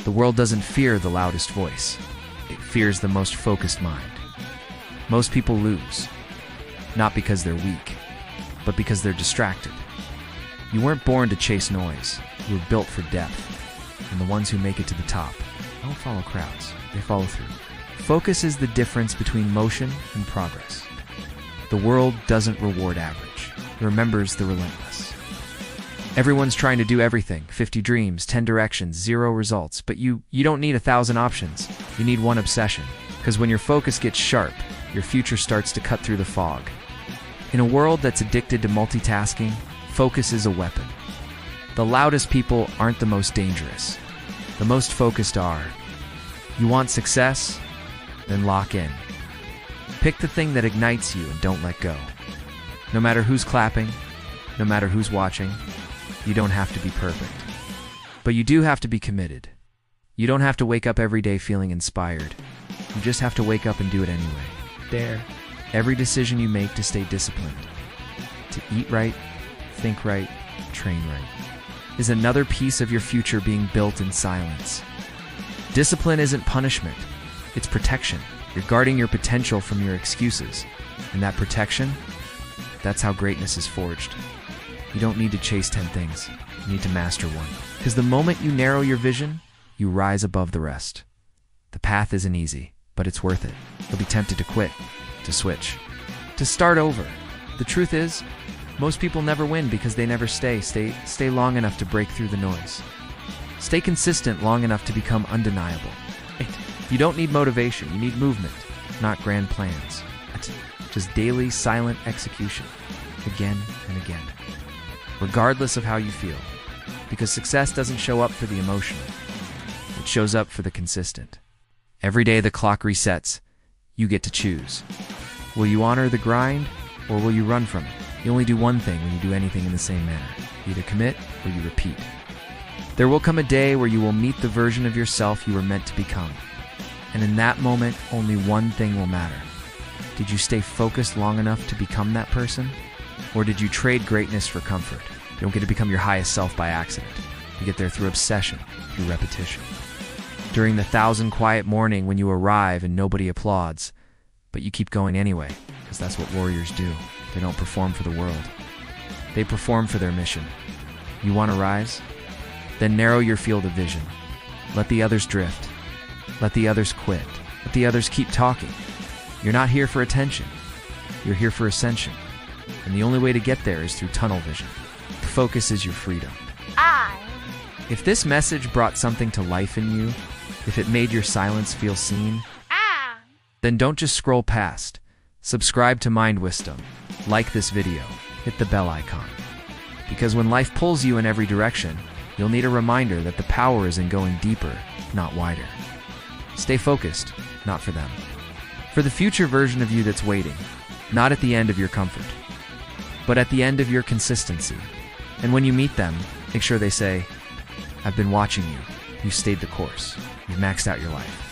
The world doesn't fear the loudest voice. It fears the most focused mind. Most people lose, not because they're weak, but because they're distracted. You weren't born to chase noise. You were built for depth. And the ones who make it to the top don't follow crowds. They follow through. Focus is the difference between motion and progress. The world doesn't reward average. It remembers the relentless. Everyone's trying to do everything. 50 dreams, 10 directions, 0 results. But you don't need 1,000 options. You need one obsession. Because when your focus gets sharp, your future starts to cut through the fog. In a world that's addicted to multitasking, focus is a weapon. The loudest people aren't the most dangerous. The most focused are. You want success? Then lock in. Pick the thing that ignites you and don't let go. No matter who's clapping, no matter who's watching, you don't have to be perfect. But you do have to be committed. You don't have to wake up every day feeling inspired. You just have to wake up and do it anyway. Dare. Every decision you make to stay disciplined, to eat right, think right, train right, is another piece of your future being built in silence. Discipline isn't punishment, it's protection. You're guarding your potential from your excuses. And that protection, that's how greatness is forged. You don't need to chase 10 things. You need to master one. Because the moment you narrow your vision, you rise above the rest. The path isn't easy, but it's worth it. You'll be tempted to quit, to switch, to start over. The truth is, most people never win because they never stay long enough to break through the noise. Stay consistent long enough to become undeniable. You don't need motivation, you need movement, not grand plans. Just daily, silent execution, again and again. Regardless of how you feel. Because success doesn't show up for the emotional. It shows up for the consistent. Every day the clock resets, you get to choose. Will you honor the grind, or will you run from it? You only do one thing when you do anything in the same manner. You either commit or you repeat. There will come a day where you will meet the version of yourself you were meant to become. And in that moment, only one thing will matter. Did you stay focused long enough to become that person? Or did you trade greatness for comfort? You don't get to become your highest self by accident. You get there through obsession, through repetition. During the 1,000 quiet morning when you arrive and nobody applauds, but you keep going anyway, because that's what warriors do. They don't perform for the world. They perform for their mission. You want to rise? Then narrow your field of vision. Let the others drift. Let the others quit. Let the others keep talking. You're not here for attention. You're here for ascension. And the only way to get there is through tunnel vision. Focus is your freedom. If this message brought something to life in you, if it made your silence feel seen, then don't just scroll past. Subscribe to Mind Wisdom. Like this video. Hit the bell icon. Because when life pulls you in every direction, you'll need a reminder that the power is in going deeper, not wider. Stay focused, not for them. For the future version of you that's waiting, not at the end of your comfort, but at the end of your consistency. And when you meet them, make sure they say, I've been watching you. You stayed the course. You've maxed out your life.